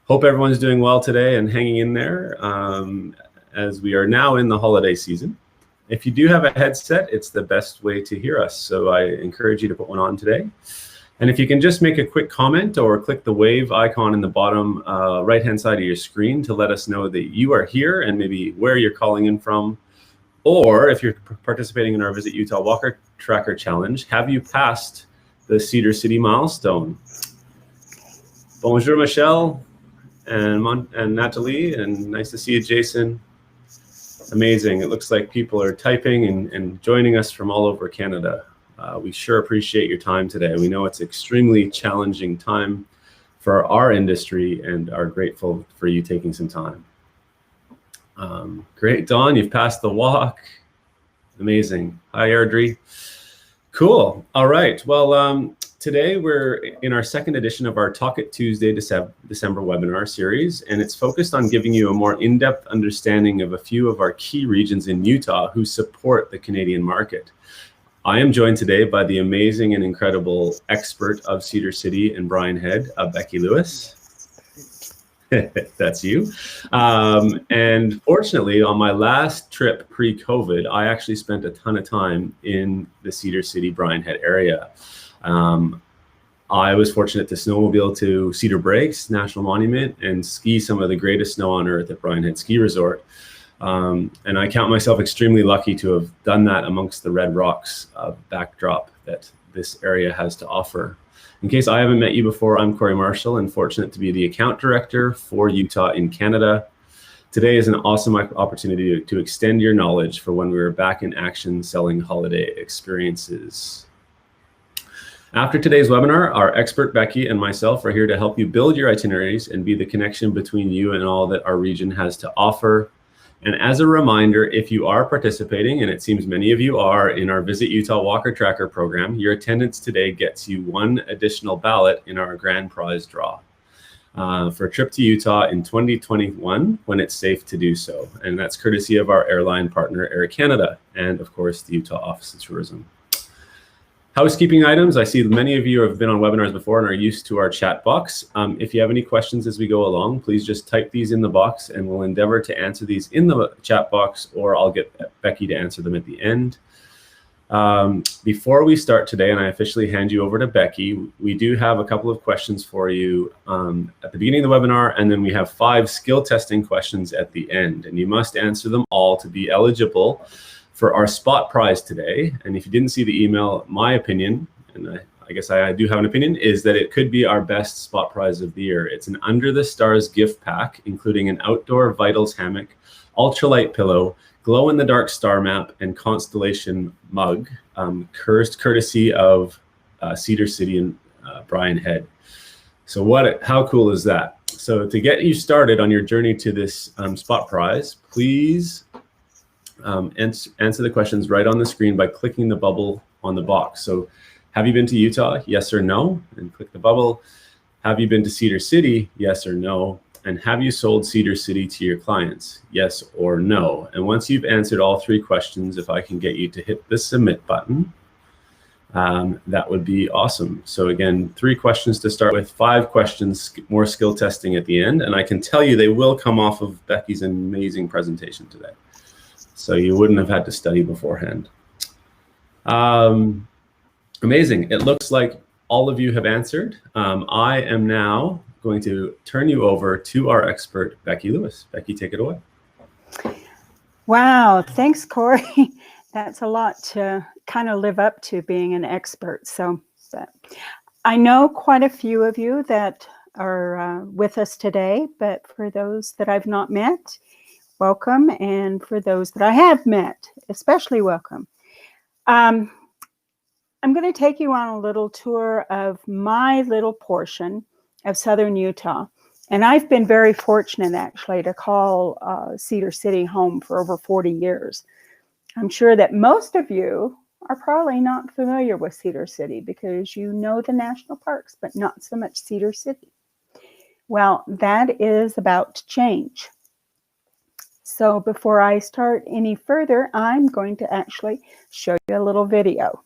Hope everyone's doing well today and hanging in there as we are now in the holiday season. If you do have a headset, it's the best way to hear us. So I encourage you to put one on today. And if you can just make a quick comment or click the wave icon in the bottom right-hand side of your screen to let us know that you are here and maybe where you're calling in from. Or if you're participating in our Visit Utah Walker Tracker Challenge, have you passed the Cedar City milestone? Bonjour, Michelle and Natalie, and nice to see you, Jason. Amazing. It looks like people are typing and joining us from all over Canada. We sure appreciate your time today. We know it's an extremely challenging time for our industry and are grateful for you taking some time. Great, Dawn, you've passed the walk. Amazing. Hi, Airdrie. Cool. All right. Well, today we're in our second edition of our Talk It Tuesday December webinar series, and it's focused on giving you a more in-depth understanding of a few of our key regions in Utah who support the Canadian market. I am joined today by the amazing and incredible expert of Cedar City and Brian Head, Becky Lewis. That's you. And fortunately, on my last trip pre-COVID, I actually spent a ton of time in the Cedar City, Brian Head area. I was fortunate to snowmobile to Cedar Breaks National Monument and ski some of the greatest snow on earth at Brian Head Ski Resort. And I count myself extremely lucky to have done that amongst the red rocks backdrop that this area has to offer. In case I haven't met you before, I'm Corey Marshall and fortunate to be the account director for Utah in Canada. Today is an awesome opportunity to extend your knowledge for when we are back in action selling holiday experiences. After today's webinar, our expert Becky and myself are here to help you build your itineraries and be the connection between you and all that our region has to offer. And as a reminder, if you are participating, and it seems many of you are, in our Visit Utah Walker Tracker program, your attendance today gets you one additional ballot in our grand prize draw for a trip to Utah in 2021 when it's safe to do so. And that's courtesy of our airline partner, Air Canada, and of course, the Utah Office of Tourism. Housekeeping items. I see many of you have been on webinars before and are used to our chat box. If you have any questions as we go along, please just type these in the box and we'll endeavor to answer these in the chat box, or I'll get Becky to answer them at the end. Before we start today, and I officially hand you over to Becky, we do have a couple of questions for you at the beginning of the webinar, and then we have 5 skill testing questions at the end, and you must answer them all to be eligible for our spot prize today. And if you didn't see the email, my opinion, and I guess I do have an opinion, is that it could be our best spot prize of the year. It's an Under the Stars gift pack, including an outdoor vitals hammock, ultralight pillow, glow-in-the-dark star map, and constellation mug, courtesy of Cedar City and Brian Head. So how cool is that? So to get you started on your journey to this spot prize, please answer the questions right on the screen by clicking the bubble on the box. So have you been to Utah? Yes or no? And click the bubble. Have you been to Cedar City? Yes or no? And have you sold Cedar City to your clients? Yes or no? And once you've answered all 3 questions, if I can get you to hit the submit button, that would be awesome. So again, 3 questions to start with, 5 questions, more skill testing at the end. And I can tell you they will come off of Becky's amazing presentation today. So you wouldn't have had to study beforehand. Amazing. It looks like all of you have answered. I am now going to turn you over to our expert, Becky Lewis. Becky, take it away. Wow, thanks, Corey. That's a lot to kind of live up to, being an expert. So I know quite a few of you that are with us today, but for those that I've not met, welcome. And for those that I have met, especially welcome. I'm going to take you on a little tour of my little portion of southern Utah. And I've been very fortunate, actually, to call Cedar City home for over 40 years. I'm sure that most of you are probably not familiar with Cedar City because you know the national parks, but not so much Cedar City. Well, that is about to change. So before I start any further, I'm going to actually show you a little video.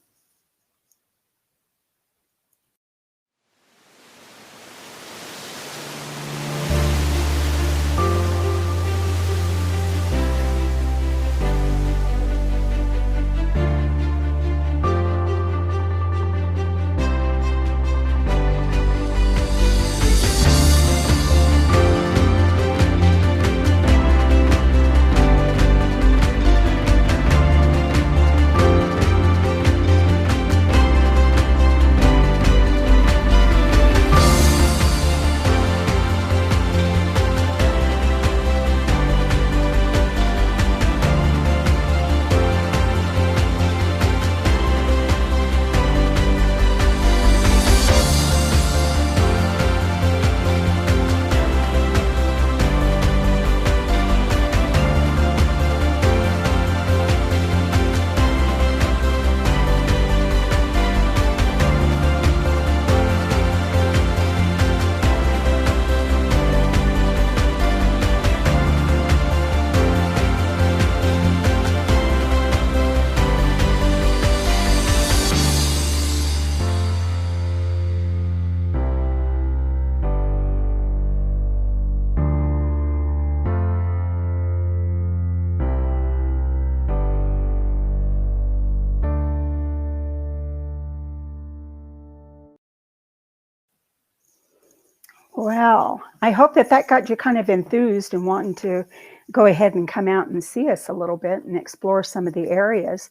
Well, I hope that that got you kind of enthused and wanting to go ahead and come out and see us a little bit and explore some of the areas.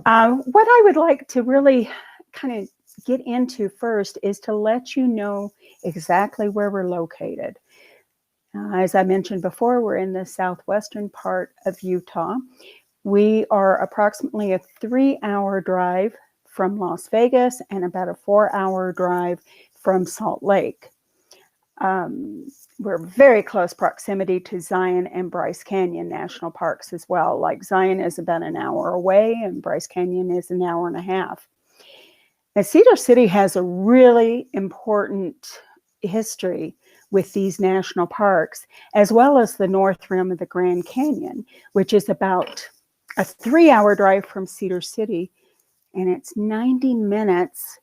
What I would like to really kind of get into first is to let you know exactly where we're located. As I mentioned before, we're in the southwestern part of Utah. We are approximately a 3-hour drive from Las Vegas and about a 4-hour drive from Salt Lake. We're very close proximity to Zion and Bryce Canyon National Parks as well. Like Zion is about an hour away and Bryce Canyon is an hour and a half. Now, Cedar City has a really important history with these national parks, as well as the North Rim of the Grand Canyon, which is about a 3-hour drive from Cedar City, and it's 90 minutes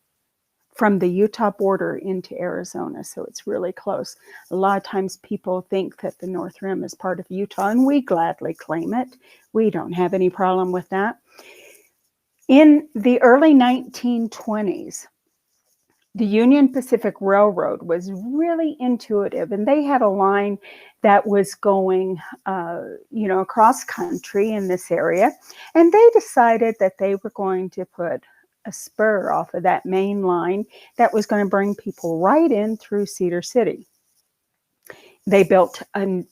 from the Utah border into Arizona, so it's really close. A lot of times people think that the North Rim is part of Utah, and we gladly claim it. We don't have any problem with that. In the early 1920s, the Union Pacific Railroad was really intuitive, and they had a line that was going, across country in this area, and they decided that they were going to put a spur off of that main line that was going to bring people right in through Cedar City. They built a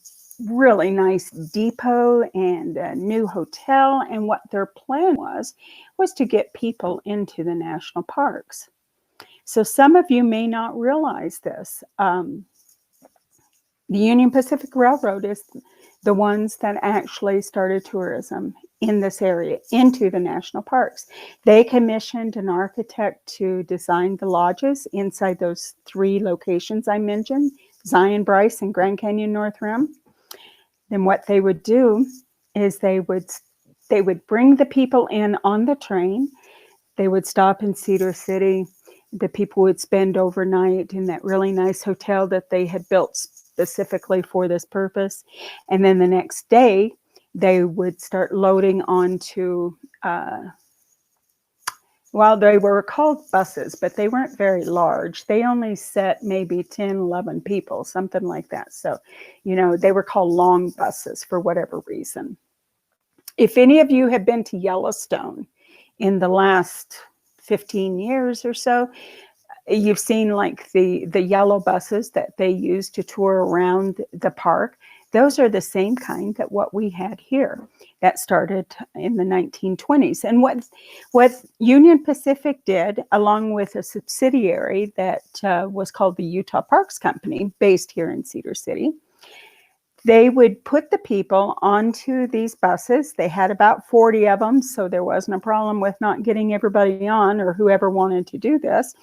really nice depot and a new hotel, and what their plan was to get people into the national parks. So some of you may not realize this. The Union Pacific Railroad is the ones that actually started tourism in this area into the national parks. They commissioned an architect to design the lodges inside those 3 locations I mentioned, Zion, Bryce, and Grand Canyon North Rim. Then what they would do is they would bring the people in on the train. They would stop in Cedar City. The people would spend overnight in that really nice hotel that they had built specifically for this purpose. And then the next day, they would start loading onto, they were called buses, but they weren't very large. They only set maybe 10, 11 people, something like that. So, they were called long buses for whatever reason. If any of you have been to Yellowstone in the last 15 years or so, you've seen like the yellow buses that they use to tour around the park. Those are the same kind that what we had here that started in the 1920s. And what Union Pacific did, along with a subsidiary that was called the Utah Parks Company, based here in Cedar City, they would put the people onto these buses. They had about 40 of them, so there wasn't a problem with not getting everybody on or whoever wanted to do this.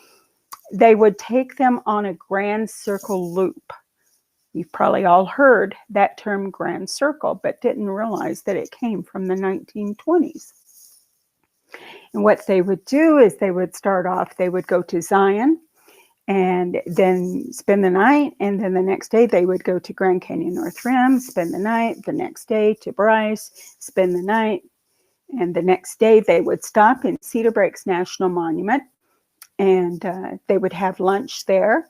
They would take them on a grand circle loop. You've probably all heard that term grand circle, but didn't realize that it came from the 1920s. And what they would do is they would start off, they would go to Zion and then spend the night. And then the next day they would go to Grand Canyon North Rim, spend the night. The next day to Bryce, spend the night. And the next day they would stop in Cedar Breaks National Monument, and they would have lunch there.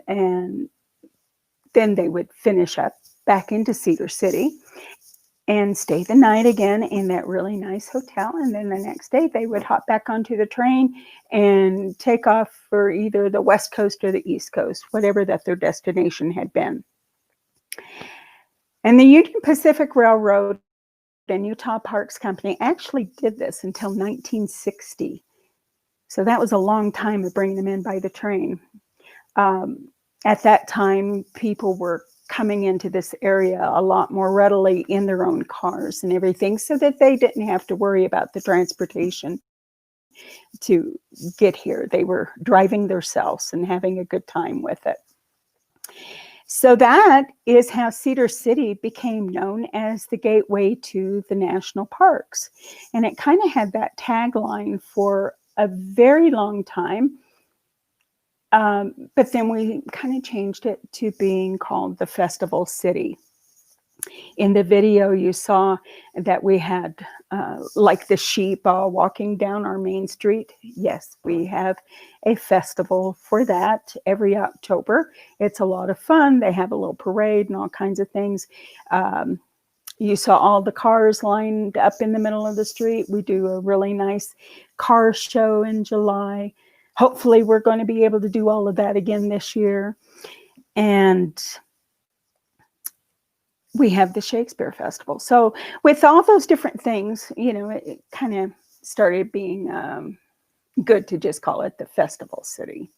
And then they would finish up back into Cedar City and stay the night again in that really nice hotel. And then the next day they would hop back onto the train and take off for either the West Coast or the East Coast, whatever that their destination had been. And the Union Pacific Railroad and Utah Parks Company actually did this until 1960. So that was a long time of bringing them in by the train. At that time, people were coming into this area a lot more readily in their own cars and everything, so that they didn't have to worry about the transportation to get here. They were driving themselves and having a good time with it. So that is how Cedar City became known as the gateway to the national parks. And it kind of had that tagline for a very long time. But then we kind of changed it to being called the Festival City. In the video, you saw that we had like the sheep all walking down our main street. Yes, we have a festival for that every October. It's a lot of fun. They have a little parade and all kinds of things. You saw all the cars lined up in the middle of the street. We do a really nice car show in July. Hopefully, we're going to be able to do all of that again this year. And we have the Shakespeare Festival. So with all those different things, you know, it kind of started being good to just call it the Festival City.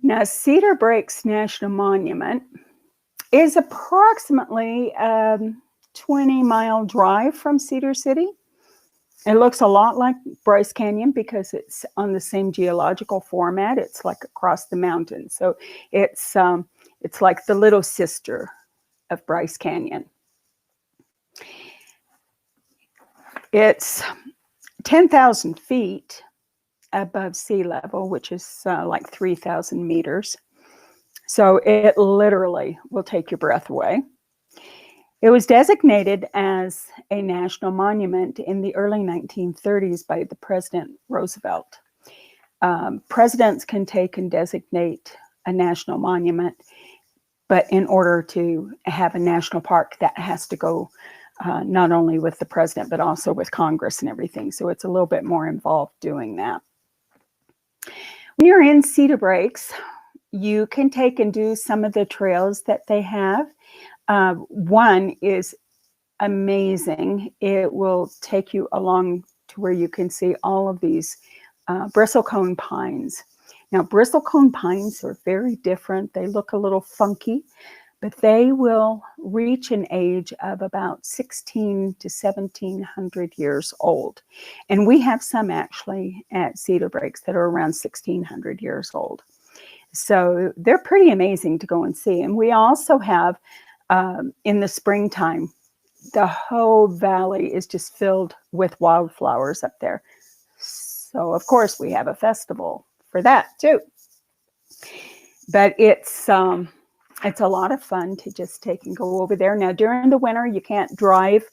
Now, Cedar Breaks National Monument is approximately a 20-mile drive from Cedar City. It looks a lot like Bryce Canyon because it's on the same geological format. It's like across the mountain. So it's like the little sister of Bryce Canyon. It's 10,000 feet above sea level, which is like 3,000 meters. So it literally will take your breath away. It was designated as a national monument in the early 1930s by the President Roosevelt. Presidents can take and designate a national monument, but in order to have a national park, that has to go not only with the president, but also with Congress and everything. So it's a little bit more involved doing that. When you're in Cedar Breaks, you can take and do some of the trails that they have. One is amazing. It will take you along to where you can see all of these bristlecone pines. Now, bristlecone pines are very different. They look a little funky, but they will reach an age of about 16 to 1700 years old. And we have some actually at Cedar Breaks that are around 1600 years old. So they're pretty amazing to go and see. And we also have in the springtime, the whole valley is just filled with wildflowers up there. So of course we have a festival for that too. But it's a lot of fun to just take and go over there. Now during the winter, you can't drive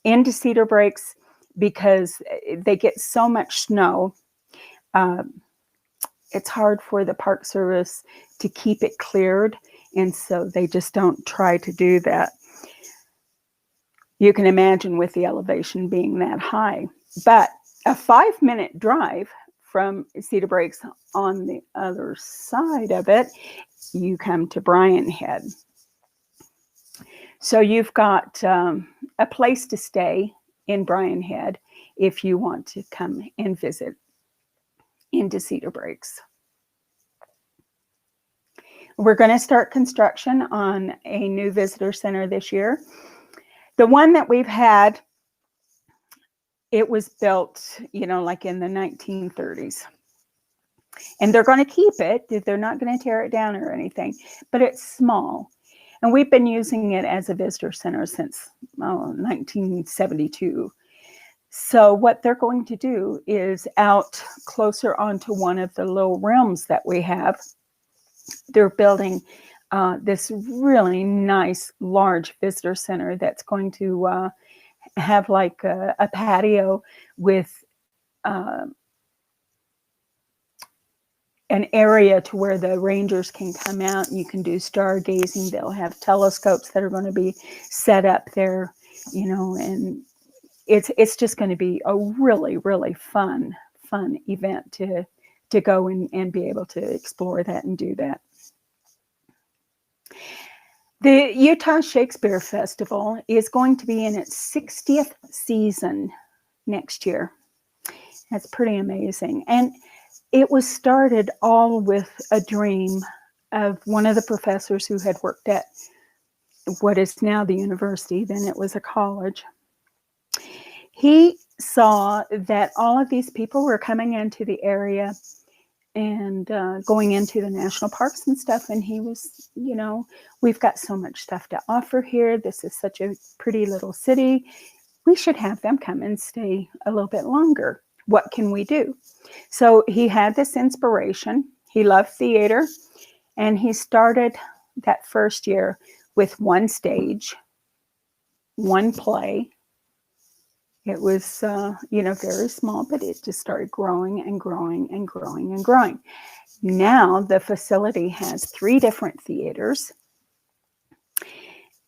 into Cedar Breaks because they get so much snow. It's hard for the Park Service to keep it cleared. And so they just don't try to do that. You can imagine with the elevation being that high. But a 5-minute drive from Cedar Breaks on the other side of it, you come to Bryan Head. So you've got a place to stay in Bryan Head if you want to come and visit into Cedar Breaks. We're going to start construction on a new visitor center this year. The one that we've had, it was built, you know, like in the 1930s. And they're going to keep it. They're not going to tear it down or anything, but it's small. And we've been using it as a visitor center since 1972. So what they're going to do is out closer onto one of the little realms that we have. They're building this really nice, large visitor center that's going to have like a patio with an area to where the rangers can come out and you can do stargazing. They'll have telescopes that are going to be set up there, you know, and it's just going to be a really, really fun event to go and be able to explore that and do that. The Utah Shakespeare Festival is going to be in its 60th season next year. That's pretty amazing. And it was started all with a dream of one of the professors who had worked at what is now the university, then it was a college. He saw that all of these people were coming into the area and going into the national parks and stuff. And he was, you know, we've got so much stuff to offer here. This is such a pretty little city. We should have them come and stay a little bit longer. What can we do? So he had this inspiration. He loved theater and he started that first year with one stage, one play. It was, very small, but it just started growing and growing and growing and growing. Now the facility has 3 different theaters,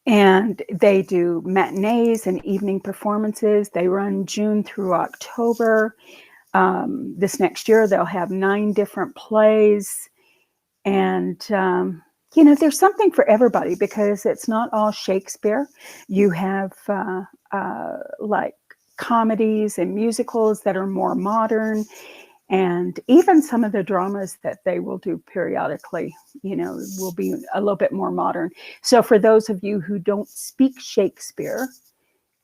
and they do matinees and evening performances. They run June through October. This next year, they'll have 9 different plays. And, there's something for everybody because it's not all Shakespeare. You have like comedies and musicals that are more modern, and even some of the dramas that they will do periodically, will be a little bit more modern. So for those of you who don't speak Shakespeare,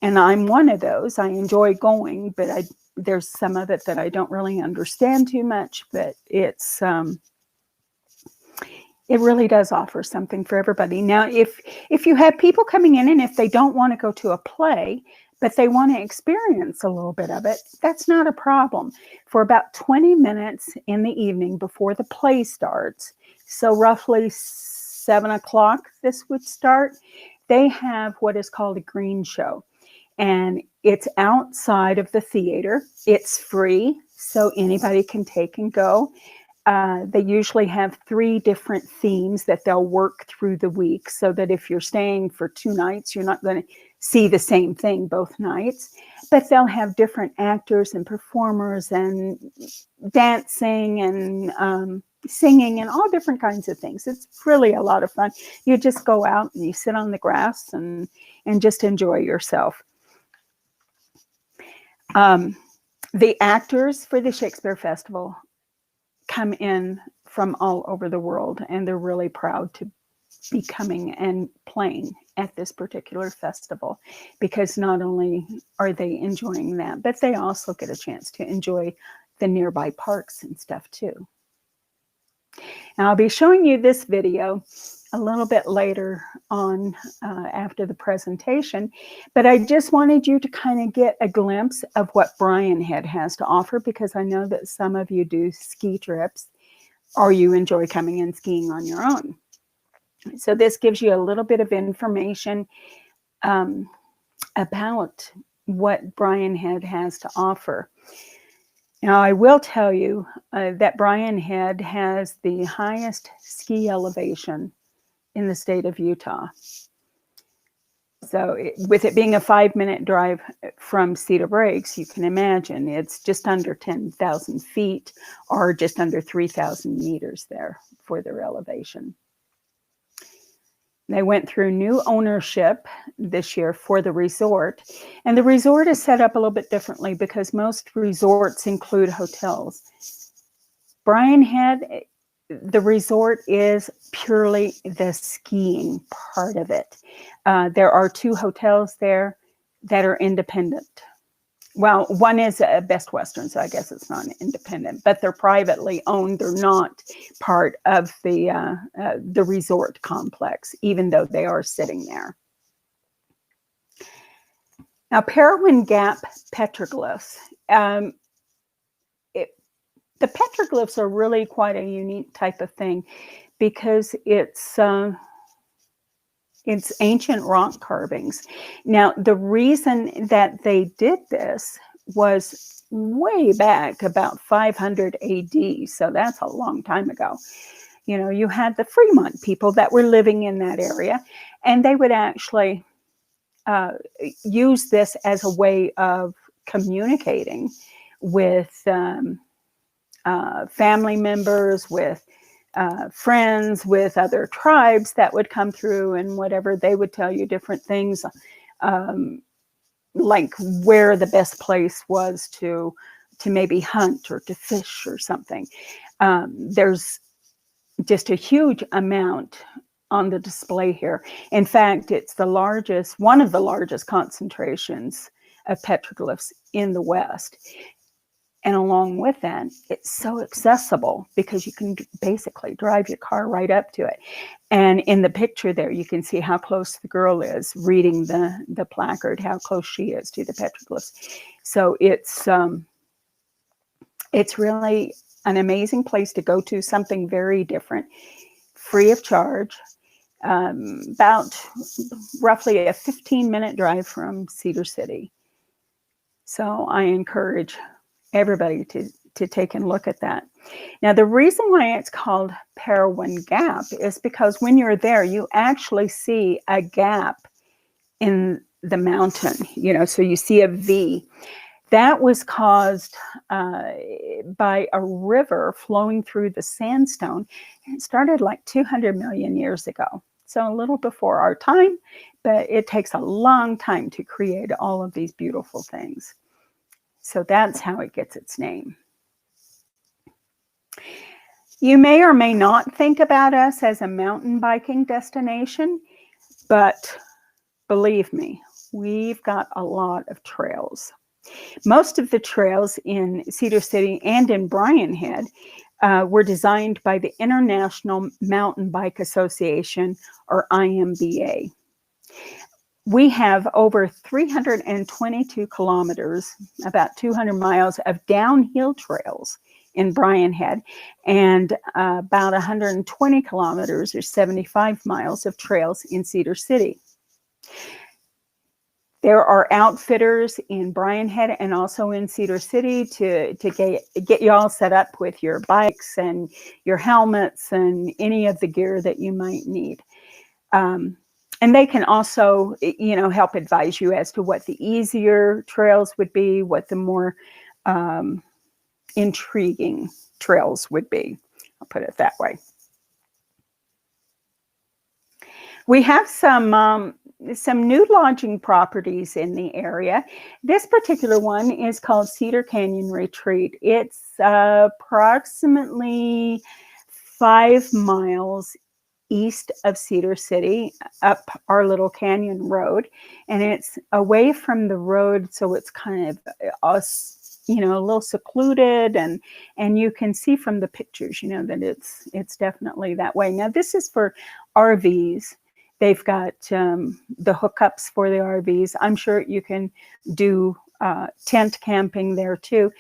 and I'm one of those, I enjoy going, but there's some of it that I don't really understand too much, but it really does offer something for everybody. Now, if you have people coming in and if they don't want to go to a play, but they want to experience a little bit of it, that's not a problem. For about 20 minutes in the evening before the play starts, so roughly 7 o'clock this would start, they have what is called a green show. And it's outside of the theater. It's free, so anybody can take and go. They usually have 3 different themes that they'll work through the week, so that if you're staying for 2 nights, you're not going to see the same thing both nights. But they'll have different actors and performers and dancing and singing and all different kinds of things. It's really a lot of fun. You just go out and you sit on the grass and just enjoy yourself. The actors for the Shakespeare Festival come in from all over the world, and they're really proud to be coming and playing at this particular festival, because not only are they enjoying that, but they also get a chance to enjoy the nearby parks and stuff too. Now, I'll be showing you this video a little bit later on after the presentation, but I just wanted you to kind of get a glimpse of what Brian Head has to offer, because I know that some of you do ski trips or you enjoy coming and skiing on your own. So this gives you a little bit of information about what Brian Head has to offer. Now, I will tell you that Brian Head has the highest ski elevation in the state of Utah. So with it being a 5-minute drive from Cedar Breaks, you can imagine it's just under 10,000 feet or just under 3,000 meters there for their elevation. They went through new ownership this year for the resort, and the resort is set up a little bit differently because most resorts include hotels. Brian Head, the resort is purely the skiing part of it. There are 2 hotels there that are independent. Well, one is a Best Western, so I guess it's not independent, but they're privately owned. They're not part of the resort complex, even though they are sitting there. Now, Parowan Gap petroglyphs. The petroglyphs are really quite a unique type of thing because it's ancient rock carvings. Now, the reason that they did this was way back about 500 AD. So that's a long time ago. You had the Fremont people that were living in that area, and they would actually use this as a way of communicating with family members, with friends, with other tribes that would come through, and whatever, they would tell you different things, like where the best place was to maybe hunt or to fish or something. There's just a huge amount on the display here. In fact, it's one of the largest concentrations of petroglyphs in the West. And along with that, it's so accessible because you can basically drive your car right up to it. And in the picture there, you can see how close the girl is reading the placard, how close she is to the petroglyphs. So it's really an amazing place to go to, something very different, free of charge. about roughly a 15-minute drive from Cedar City. So I encourage everybody to take a look at that. Now, the reason why it's called Parowan Gap is because when you're there, you actually see a gap in the mountain, so you see a V. That was caused by a river flowing through the sandstone. It started like 200 million years ago. So a little before our time, but it takes a long time to create all of these beautiful things. So that's how it gets its name. You may or may not think about us as a mountain biking destination, but believe me, we've got a lot of trails. Most of the trails in Cedar City and in Brian Head were designed by the International Mountain Bike Association, or IMBA. We have over 322 kilometers, about 200 miles of downhill trails in Brian Head, and about 120 kilometers or 75 miles of trails in Cedar City. There are outfitters in Brian Head and also in Cedar City to get you all set up with your bikes and your helmets and any of the gear that you might need. And they can also, help advise you as to what the easier trails would be, what the more intriguing trails would be. I'll put it that way. We have some new lodging properties in the area. This particular one is called Cedar Canyon Retreat. It's approximately 5 miles east of Cedar City, up our little canyon road, and it's away from the road, so it's kind of a little secluded, and you can see from the pictures, that it's definitely that way. Now, this is for RVs. They've got the hookups for the RVs. I'm sure you can do tent camping there too.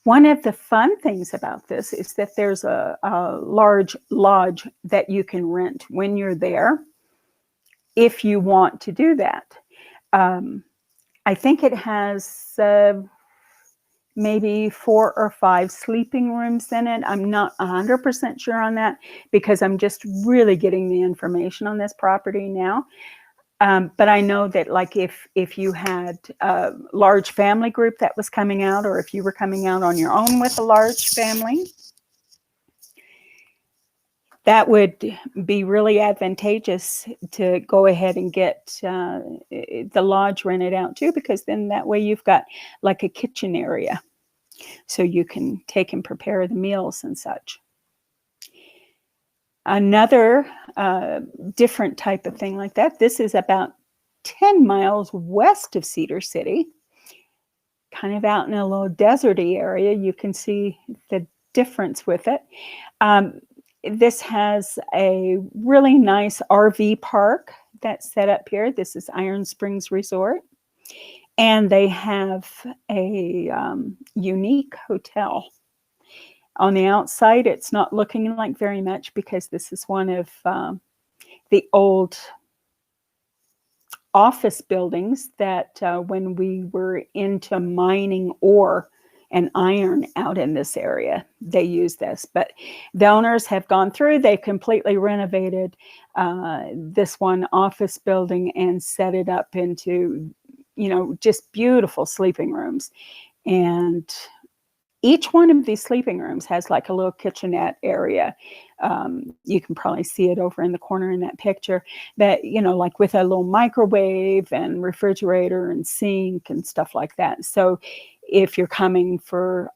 One of the fun things about this is that there's a large lodge that you can rent when you're there, if you want to do that. I think it has maybe 4 or 5 sleeping rooms in it. I'm not 100% sure on that because I'm just really getting the information on this property now. But I know that, like, if you had a large family group that was coming out, or if you were coming out on your own with a large family, that would be really advantageous to go ahead and get the lodge rented out too, because then that way you've got like a kitchen area, so you can take and prepare the meals and such. Another different type of thing like that, this is about 10 miles west of Cedar City, kind of out in a little deserty area. You can see the difference with it. This has a really nice RV park that's set up here. This is Iron Springs Resort. And they have a unique hotel. On the outside, it's not looking like very much because this is one of the old office buildings that when we were into mining ore and iron out in this area, they use this. But the owners have gone through, they completely renovated this one office building and set it up into, just beautiful sleeping rooms. And each one of these sleeping rooms has like a little kitchenette area. You can probably see it over in the corner in that picture, that, like with a little microwave and refrigerator and sink and stuff like that. So if you're coming for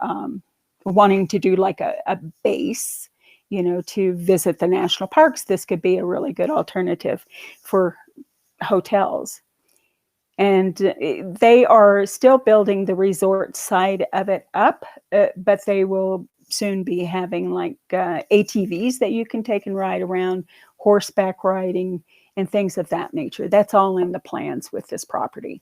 wanting to do like a base, to visit the national parks, this could be a really good alternative for hotels. And they are still building the resort side of it up, but they will soon be having like ATVs that you can take and ride around, horseback riding, and things of that nature. That's all in the plans with this property.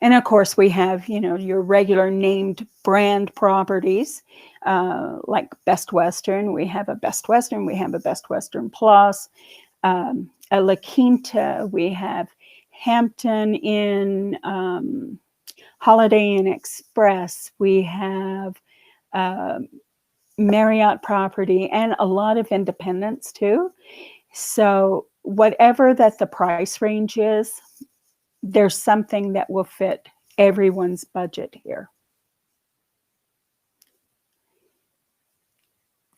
And of course, we have, your regular named brand properties, like Best Western. We have a Best Western. We have a Best Western Plus, a La Quinta. We have Hampton Inn, Holiday Inn Express. We have Marriott property, and a lot of independents too. So whatever that the price range is, there's something that will fit everyone's budget here.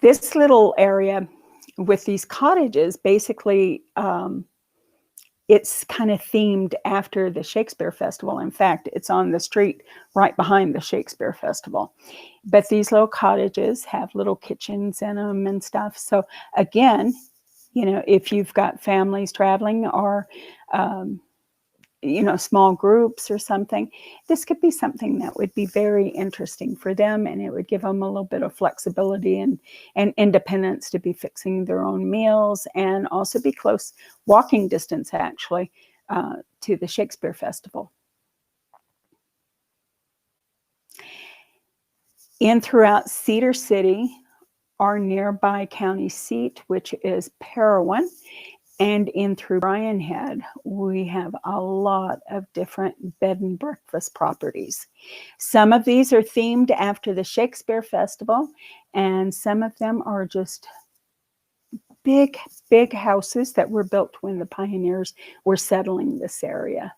This little area with these cottages, basically, it's kind of themed after the Shakespeare Festival. In fact, it's on the street right behind the Shakespeare Festival. But these little cottages have little kitchens in them and stuff. So again, if you've got families traveling or, small groups or something, this could be something that would be very interesting for them, and it would give them a little bit of flexibility and independence to be fixing their own meals, and also be close walking distance actually to the Shakespeare Festival. In throughout Cedar City, our nearby county seat, which is Parowan, and in through Bryan Head, we have a lot of different bed and breakfast properties. Some of these are themed after the Shakespeare Festival, and some of them are just big, big houses that were built when the pioneers were settling this area.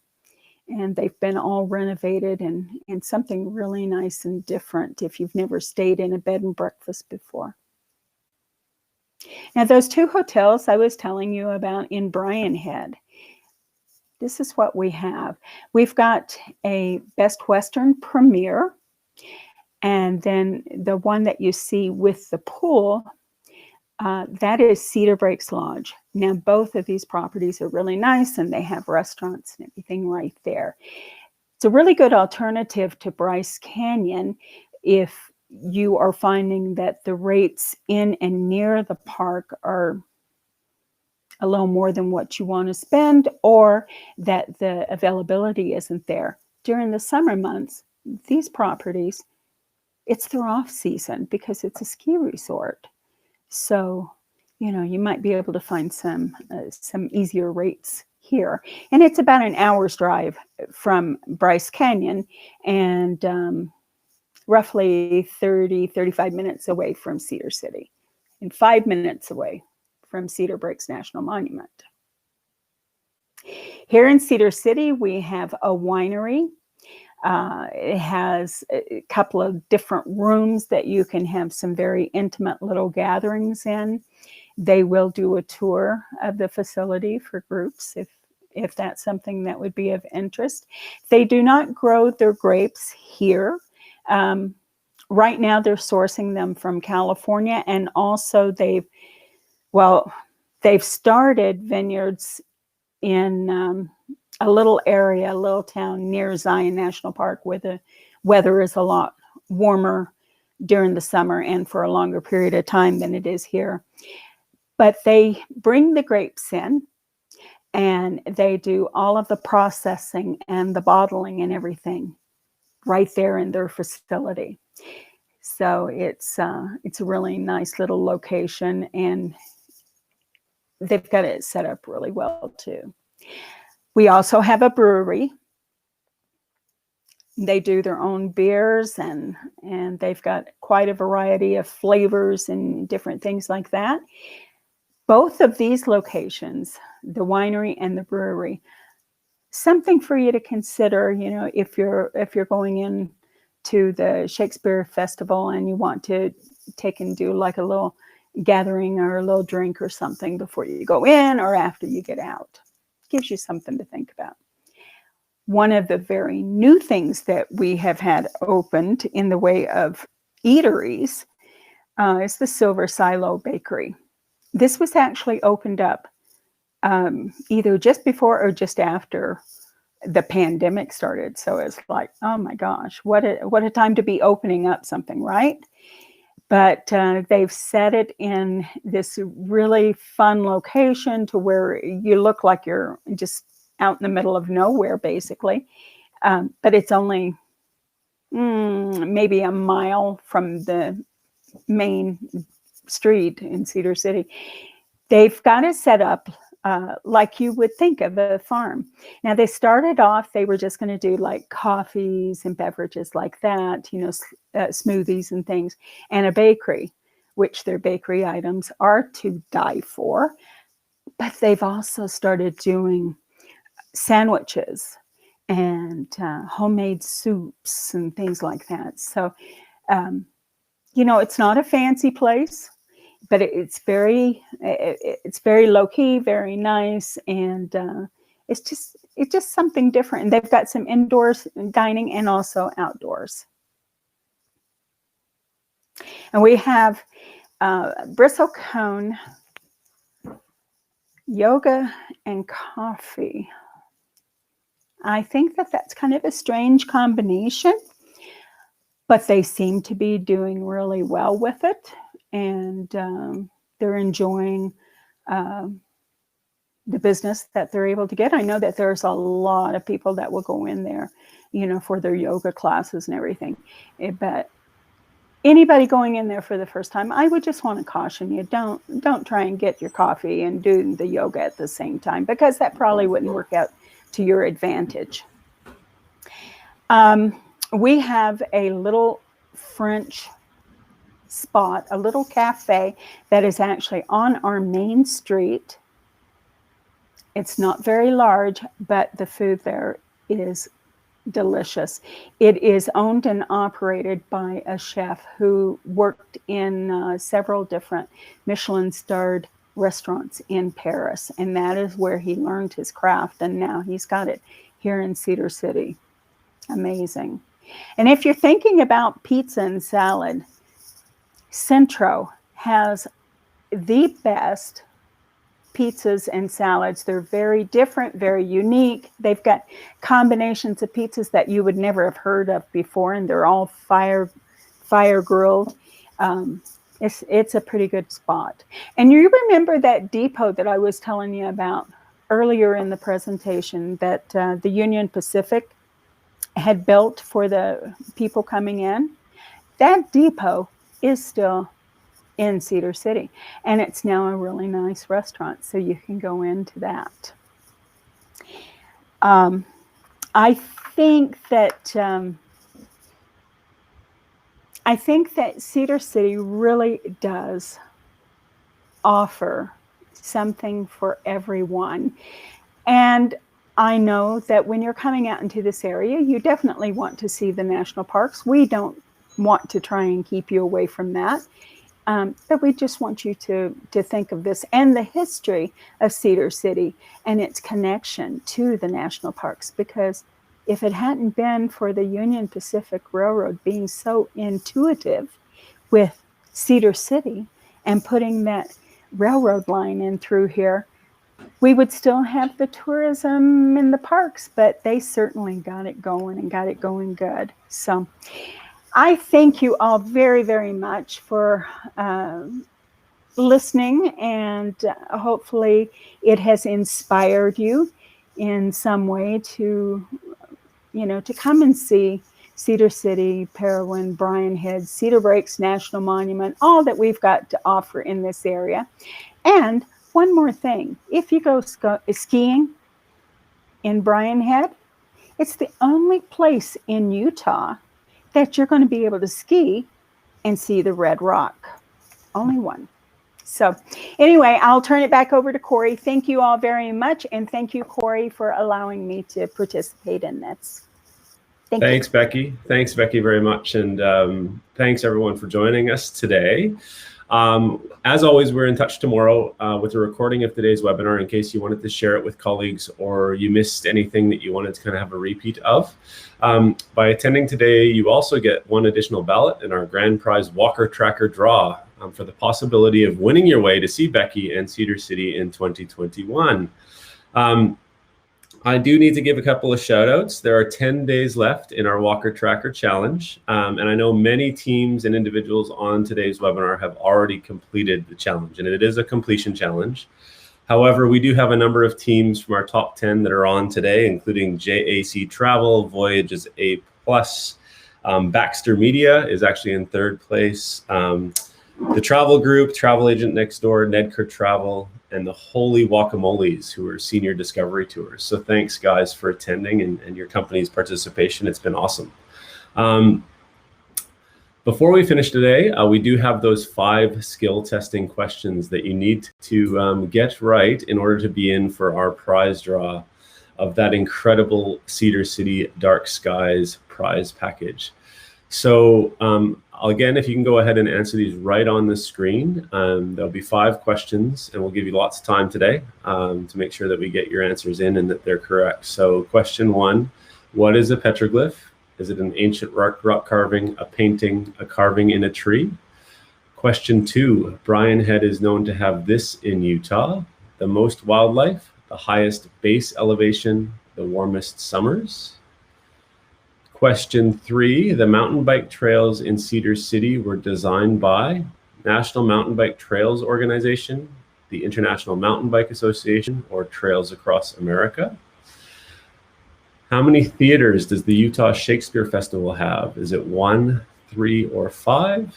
And they've been all renovated and something really nice and different if you've never stayed in a bed and breakfast before. Now, those two hotels I was telling you about in Bryan Head, this is what we have. We've got a Best Western Premier, and then the one that you see with the pool, that is Cedar Breaks Lodge. Now, both of these properties are really nice, and they have restaurants and everything right there. It's a really good alternative to Bryce Canyon if you are finding that the rates in and near the park are a little more than what you want to spend, or that the availability isn't there. During the summer months, these properties, it's their off season because it's a ski resort. So, you might be able to find some easier rates here. And it's about an hour's drive from Bryce Canyon, and roughly 35 minutes away from Cedar City, and 5 minutes away from Cedar Breaks National Monument. Here in Cedar City, we have a winery. It has a couple of different rooms that you can have some very intimate little gatherings in. They will do a tour of the facility for groups if that's something that would be of interest. They do not grow their grapes here. Right now, they're sourcing them from California, and also they've started vineyards in a little area, a little town near Zion National Park, where the weather is a lot warmer during the summer and for a longer period of time than it is here. But they bring the grapes in, and they do all of the processing and the bottling and everything right there in their facility. So it's a really nice little location, and they've got it set up really well too. We also have a brewery. They do their own beers, and they've got quite a variety of flavors and different things like that. Both of these locations, the winery and the brewery, something for you to consider, if you're going in to the Shakespeare Festival and you want to take and do like a little gathering or a little drink or something before you go in or after you get out. Gives you something to think about. One of the very new things that we have had opened in the way of eateries is the Silver Silo Bakery. This was actually opened up either just before or just after the pandemic started. So it's like, oh my gosh, what a time to be opening up something, right? But they've set it in this really fun location to where you look like you're just out in the middle of nowhere, basically. but it's only maybe a mile from the main street in Cedar City. They've got it set up like you would think of a farm. Now, they started off, they were just going to do like coffees and beverages like that, you know, smoothies and things, and a bakery, which their bakery items are to die for. But they've also started doing sandwiches and homemade soups and things like that. So, you know, it's not a fancy place, but it's very low key, very nice, and it's just something different. And they've got some indoors dining and also outdoors. And we have Bristlecone yoga and coffee. I think that that's kind of a strange combination, but they seem to be doing really well with it. And they're enjoying the business that they're able to get. I know that there's a lot of people that will go in there, you know, for their yoga classes and everything. But anybody going in there for the first time, I would just want to caution you, don't try and get your coffee and do the yoga at the same time, because that probably wouldn't work out to your advantage. We have a little French spot, a little cafe that is actually on our main street. It's not very large, but the food there is delicious. It is owned and operated by a chef who worked in several different Michelin-starred restaurants in Paris, and that is where he learned his craft, and now he's got it here in Cedar City. Amazing. And if you're thinking about pizza and salad, Centro has the best pizzas and salads. They're very different, very unique. They've got combinations of pizzas that you would never have heard of before, and they're all fire grilled. It's a pretty good spot. And you remember that depot that I was telling you about earlier in the presentation that the Union Pacific had built for the people coming in? That depot is still in Cedar City, and it's now a really nice restaurant, so you can go into that. I think that Cedar City really does offer something for everyone. And I know that when you're coming out into this area, you definitely want to see the national parks. We don't want to try and keep you away from that. But we just want you to think of this and the history of Cedar City and its connection to the national parks. Because if it hadn't been for the Union Pacific Railroad being so intuitive with Cedar City and putting that railroad line in through here, we would still have the tourism in the parks, but they certainly got it going and got it going good. So I thank you all very, very much for listening, and hopefully it has inspired you in some way to, you know, to come and see Cedar City, Parowan, Bryan Head, Cedar Breaks National Monument, all that we've got to offer in this area. And one more thing, if you go skiing in Bryan Head, it's the only place in Utah that you're going to be able to ski and see the Red Rock. Only one. So anyway, I'll turn it back over to Corey. Thank you all very much. And thank you, Corey, for allowing me to participate in this. Thanks, Becky. Thanks, Becky, very much. And thanks, everyone, for joining us today. As always, we're in touch tomorrow with a recording of today's webinar in case you wanted to share it with colleagues or you missed anything that you wanted to kind of have a repeat of. By attending today, you also get one additional ballot in our grand prize Walker Tracker draw for the possibility of winning your way to see Becky and Cedar City in 2021. I do need to give a couple of shout outs. There are 10 days left in our Walker Tracker Challenge. And I know many teams and individuals on today's webinar have already completed the challenge, and it is a completion challenge. However, we do have a number of teams from our top 10 that are on today, including JAC Travel, Voyages A+, Baxter Media is actually in third place, the Travel Group, Travel Agent Next Door, Nedker Travel, and the Holy Guacamoles, who are senior discovery tours. So thanks, guys, for attending and your company's participation. It's been awesome. Before we finish today, we do have those 5 skill testing questions that you need to get right in order to be in for our prize draw of that incredible Cedar City Dark Skies prize package. So again, if you can go ahead and answer these right on the screen, there'll be 5 questions, and we'll give you lots of time today to make sure that we get your answers in and that they're correct. So question 1, what is a petroglyph? Is it an ancient rock carving, a painting, a carving in a tree? Question 2, Brian Head is known to have this in Utah: the most wildlife, the highest base elevation, the warmest summers. Question 3, the mountain bike trails in Cedar City were designed by National Mountain Bike Trails Organization, the International Mountain Bike Association, or Trails Across America. How many theaters does the Utah Shakespeare Festival have? Is it 1, 3, or 5?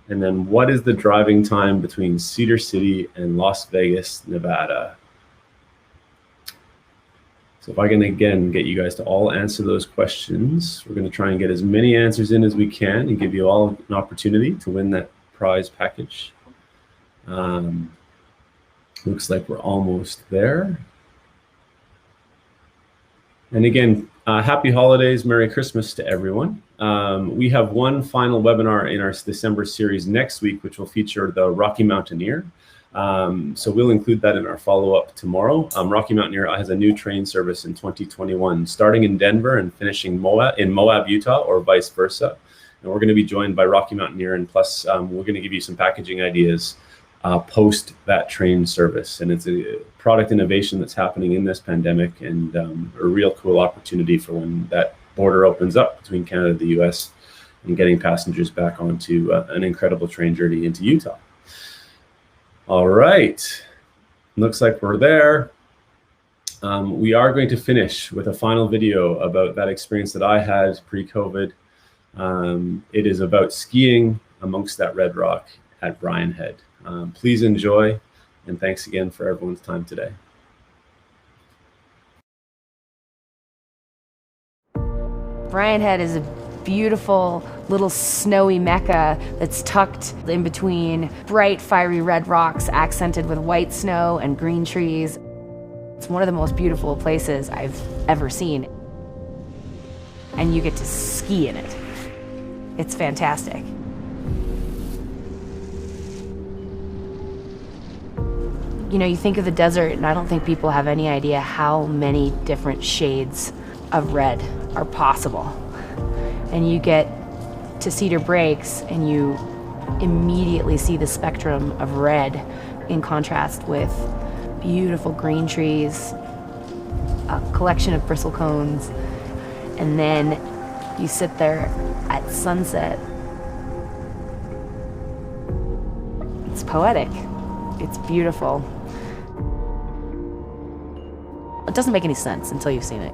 And then what is the driving time between Cedar City and Las Vegas, Nevada? So if I can, again, get you guys to all answer those questions, we're going to try and get as many answers in as we can and give you all an opportunity to win that prize package. Looks like we're almost there. And again, happy holidays, Merry Christmas to everyone. We have one final webinar in our December series next week, which will feature the Rocky Mountaineer. So we'll include that in our follow-up tomorrow. Rocky Mountaineer has a new train service in 2021, starting in Denver and finishing in Moab, Utah, or vice versa. And we're going to be joined by Rocky Mountaineer, and plus we're going to give you some packaging ideas post that train service. And it's a product innovation that's happening in this pandemic, and a real cool opportunity for when that border opens up between Canada and the US, and getting passengers back onto an incredible train journey into Utah. All right, looks like we're there. We are going to finish with a final video about that experience that I had pre-COVID. It is about skiing amongst that red rock at Brian Head. Please enjoy, and thanks again for everyone's time today. Brian Head is a beautiful little snowy mecca that's tucked in between bright, fiery red rocks accented with white snow and green trees. It's one of the most beautiful places I've ever seen. And you get to ski in it. It's fantastic. You know, you think of the desert, and I don't think people have any idea how many different shades of red are possible. And you get to Cedar Breaks, and you immediately see the spectrum of red in contrast with beautiful green trees, a collection of bristle cones, and then you sit there at sunset. It's poetic. It's beautiful. It doesn't make any sense until you've seen it.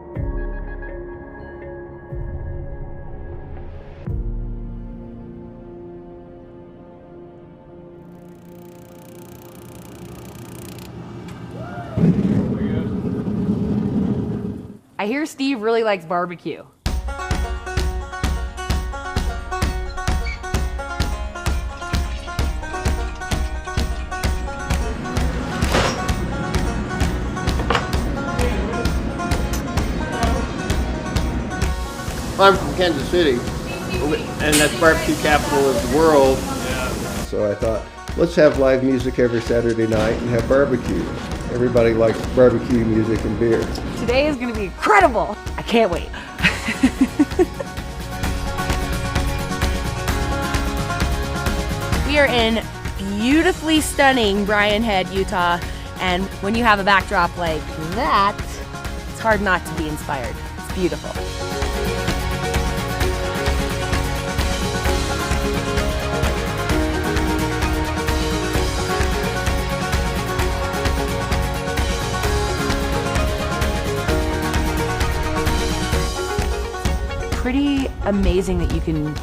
I hear Steve really likes barbecue. I'm from Kansas City, and that's barbecue capital of the world. Yeah. So I thought, let's have live music every Saturday night and have barbecue. Everybody likes barbecue music and beer. Today is going to be incredible. I can't wait. We are in beautifully stunning Brian Head, Utah, and when you have a backdrop like that, it's hard not to be inspired. It's beautiful. amazing that you can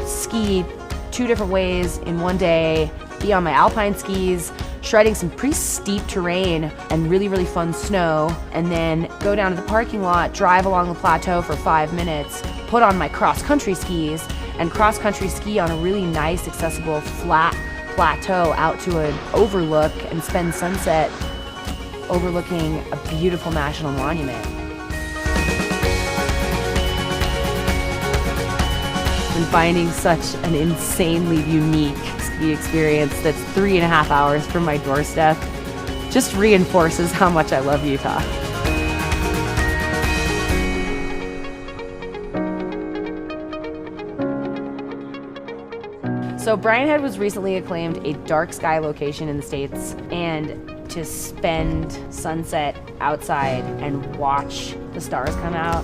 ski 2 different ways in one day, be on my alpine skis, shredding some pretty steep terrain and really, really fun snow, and then go down to the parking lot, drive along the plateau for 5 minutes, put on my cross-country skis, and cross-country ski on a really nice, accessible, flat plateau out to an overlook and spend sunset overlooking a beautiful national monument. And finding such an insanely unique ski experience that's 3.5 hours from my doorstep just reinforces how much I love Utah. So Brian Head was recently acclaimed a dark sky location in the States, and to spend sunset outside and watch the stars come out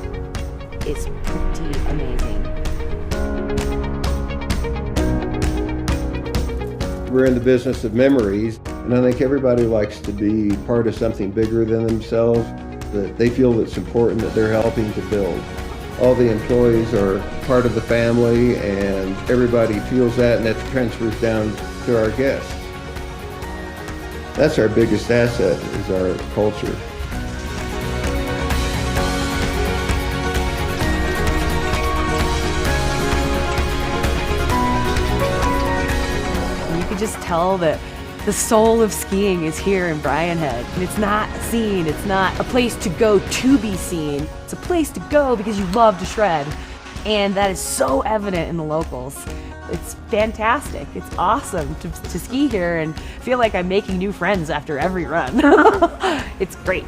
is pretty amazing. We're in the business of memories, and I think everybody likes to be part of something bigger than themselves that they feel that's important, that they're helping to build. All the employees are part of the family, and everybody feels that, and that transfers down to our guests. That's our biggest asset, is our culture. You can just tell that the soul of skiing is here in Brian Head. And it's not seen, it's not a place to go to be seen. It's a place to go because you love to shred. And that is so evident in the locals. It's fantastic. It's awesome to ski here and feel like I'm making new friends after every run. It's great.